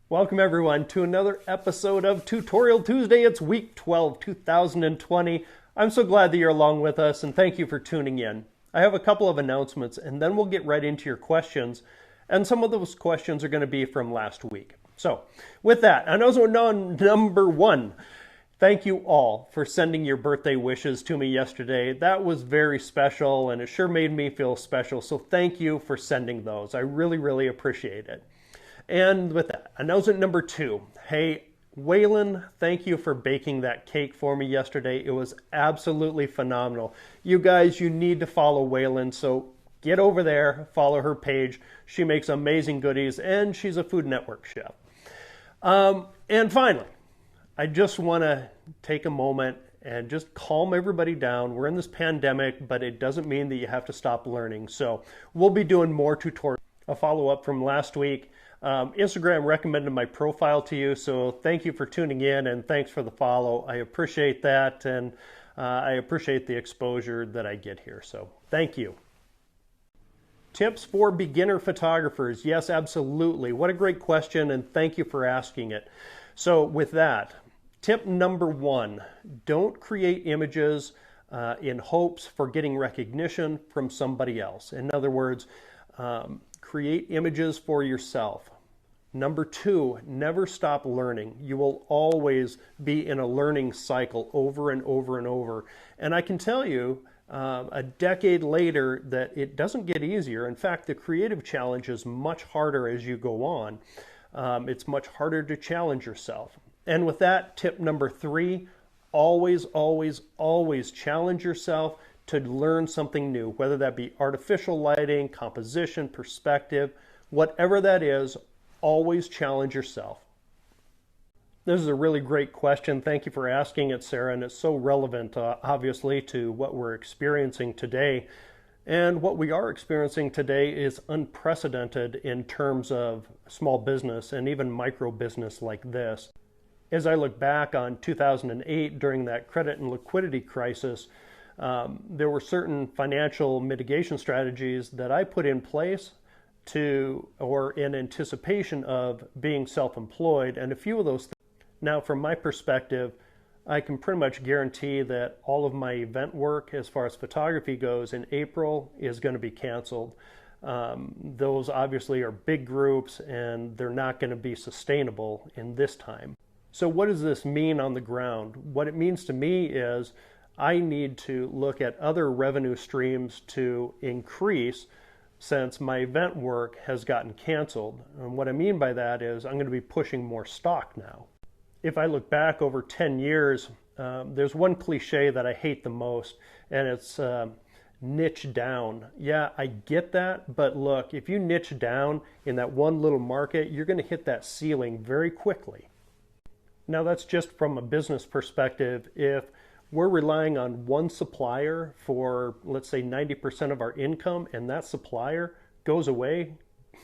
Welcome everyone to another episode of Tutorial Tuesday. It's week 12, 2020. I'm so glad that you're along with us and thank you for tuning in. I have a couple of announcements and then we'll get right into your questions. And some of those questions are going to be from last week. So with that, announcement number one. Thank you all for sending your birthday wishes to me yesterday. That was very special and it sure made me feel special. So thank you for sending those. I really appreciate it. And with that, announcement number two. Hey, Waylon, thank you for baking that cake for me yesterday. It was absolutely phenomenal. You guys, you need to follow Waylon, so get over there, follow her page. She makes amazing goodies, and she's a Food Network chef. And finally, I just want to take a moment and just calm everybody down. We're in this pandemic, but it doesn't mean that you have to stop learning. So we'll be doing more tutorials. A follow-up from last week. Instagram recommended my profile to you, so thank you for tuning in and thanks for the follow. I appreciate that, and I appreciate the exposure that I get here, so thank you. Tips for beginner photographers. Yes, absolutely. What a great question, and thank you for asking it. So with that, tip number one, don't create images in hopes for getting recognition from somebody else. In other words, create images for yourself. Number two, never stop learning. You will always be in a learning cycle over and over and over. And I can tell you, a decade later, that it doesn't get easier. In fact, the creative challenge is much harder as you go on. It's much harder to challenge yourself. And with that, tip number three, always challenge yourself to learn something new, whether that be artificial lighting, composition, perspective, whatever that is, always challenge yourself. This is a really great question. Thank you for asking it, Sarah, and it's so relevant, obviously, to what we're experiencing today. And what we are experiencing today is unprecedented in terms of small business and even micro business like this. As I look back on 2008 during that credit and liquidity crisis, there were certain financial mitigation strategies that I put in place or in anticipation of being self-employed, and a few of those things. Now, from my perspective, I can pretty much guarantee that all of my event work, as far as photography goes, in April is going to be canceled. Those obviously are big groups, and they're not going to be sustainable in this time. So what does this mean on the ground? What it means to me is I need to look at other revenue streams to increase since my event work has gotten canceled. And what I mean by that is I'm going to be pushing more stock now. If I look back over 10 years, there's one cliche that I hate the most, and it's niche down. Yeah, I get that, but look, if you niche down in that one little market, you're going to hit that ceiling very quickly. Now, that's just from a business perspective. If we're relying on one supplier for, let's say, 90% of our income, and that supplier goes away,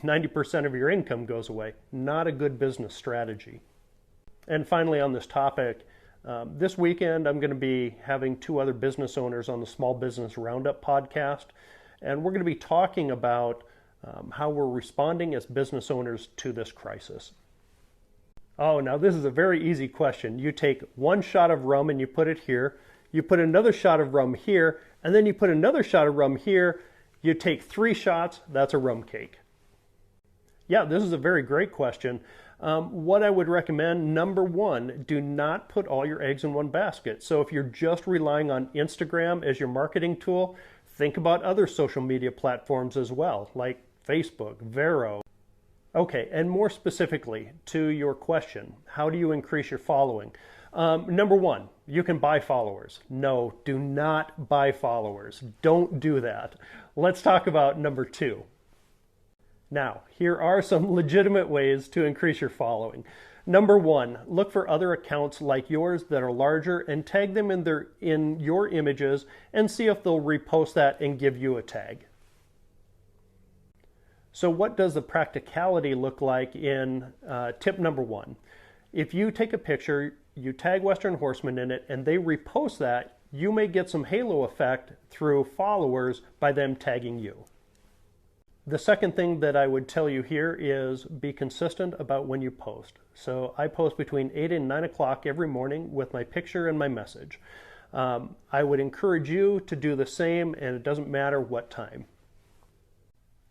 90% of your income goes away. Not a good business strategy. And finally, on this topic, this weekend I'm going to be having two other business owners on the Small Business Roundup podcast, and we're going to be talking about how we're responding as business owners to this crisis. Oh, now this is a very easy question. You take one shot of rum and you put it here, you put another shot of rum here, and then you put another shot of rum here. You take 3 shots, that's a rum cake. Yeah, this is a very great question. What I would recommend, number one, do not put all your eggs in one basket. So if you're just relying on Instagram as your marketing tool, think about other social media platforms as well, like Facebook, Vero. Okay, and more specifically to your question, how do you increase your following? Number one, you can buy followers. No, do not buy followers. Don't do that. Let's talk about number two. Now, here are some legitimate ways to increase your following. Number one, look for other accounts like yours that are larger and tag them in your images and see if they'll repost that and give you a tag. So what does the practicality look like in tip number one? If you take a picture, you tag Western Horseman in it, and they repost that, you may get some halo effect through followers by them tagging you. The second thing that I would tell you here is be consistent about when you post. So I post between 8 and 9 o'clock every morning with my picture and my message. I would encourage you to do the same, and it doesn't matter what time.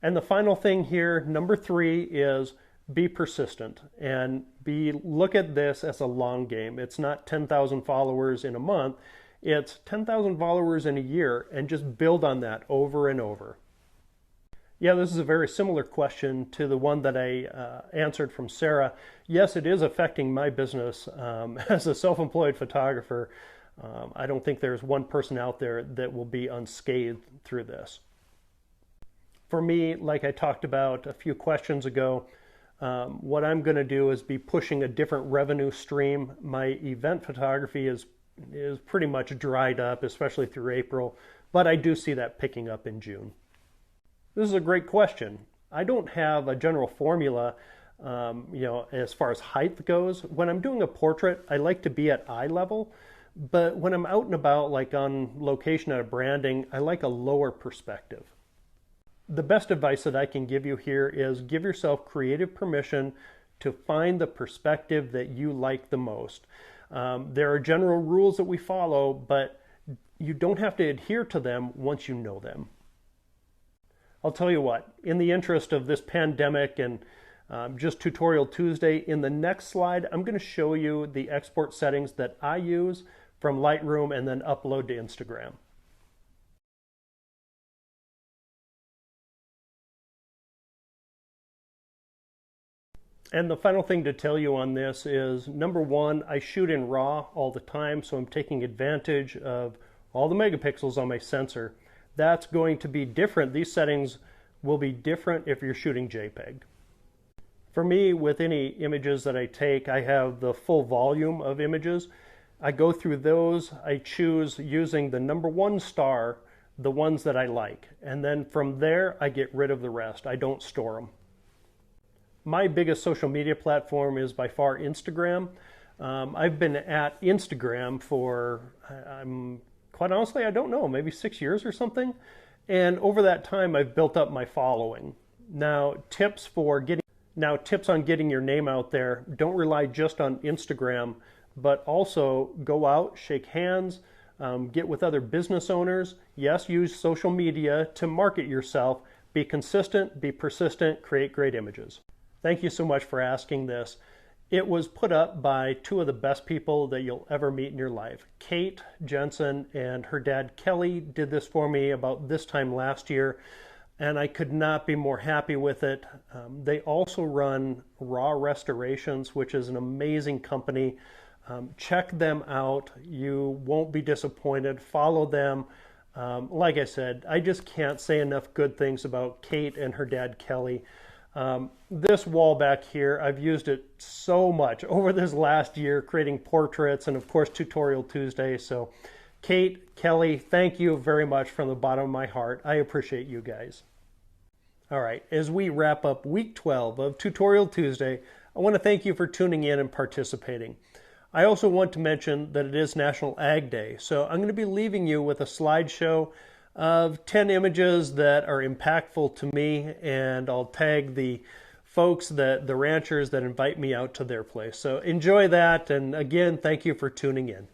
And the final thing here, number 3, is be persistent and look at this as a long game. It's not 10,000 followers in a month. It's 10,000 followers in a year, and just build on that over and over. Yeah, this is a very similar question to the one that I answered from Sarah. Yes, it is affecting my business as a self-employed photographer. I don't think there's one person out there that will be unscathed through this. For me, like I talked about a few questions ago, what I'm going to do is be pushing a different revenue stream. My event photography is pretty much dried up, especially through April, but I do see that picking up in June. This is a great question. I don't have a general formula, as far as height goes. When I'm doing a portrait, I like to be at eye level, but when I'm out and about, like on location at a branding, I like a lower perspective. The best advice that I can give you here is give yourself creative permission to find the perspective that you like the most. There are general rules that we follow, but you don't have to adhere to them once you know them. I'll tell you what, in the interest of this pandemic and just Tutorial Tuesday, in the next slide, I'm going to show you the export settings that I use from Lightroom and then upload to Instagram. And the final thing to tell you on this is, number 1, I shoot in RAW all the time, so I'm taking advantage of all the megapixels on my sensor. That's going to be different. These settings will be different if you're shooting JPEG. For me, with any images that I take, I have the full volume of images. I go through those, I choose using the number 1 star, the ones that I like. And then from there, I get rid of the rest. I don't store them. My biggest social media platform is by far Instagram. I've been at Instagram for, quite honestly, I don't know, maybe 6 years or something. And over that time, I've built up my following. Now, tips on getting your name out there: don't rely just on Instagram, but also go out, shake hands, get with other business owners. Yes, use social media to market yourself. Be consistent, be persistent, create great images. Thank you so much for asking this. It was put up by 2 of the best people that you'll ever meet in your life. Kate Jensen and her dad Kelly did this for me about this time last year, and I could not be more happy with it. They also run Raw Restorations, which is an amazing company. Check them out. You won't be disappointed. Follow them. Like I said, I just can't say enough good things about Kate and her dad Kelly. This wall back here, I've used it so much over this last year, creating portraits and of course Tutorial Tuesday. So Kate, Kelly, thank you very much from the bottom of my heart. I appreciate you guys. All right, as we wrap up week 12 of Tutorial Tuesday, I want to thank you for tuning in and participating. I also want to mention that it is National Ag Day, so I'm going to be leaving you with a slideshow of 10 images that are impactful to me, and I'll tag the folks, the ranchers that invite me out to their place. So enjoy that, and again, thank you for tuning in.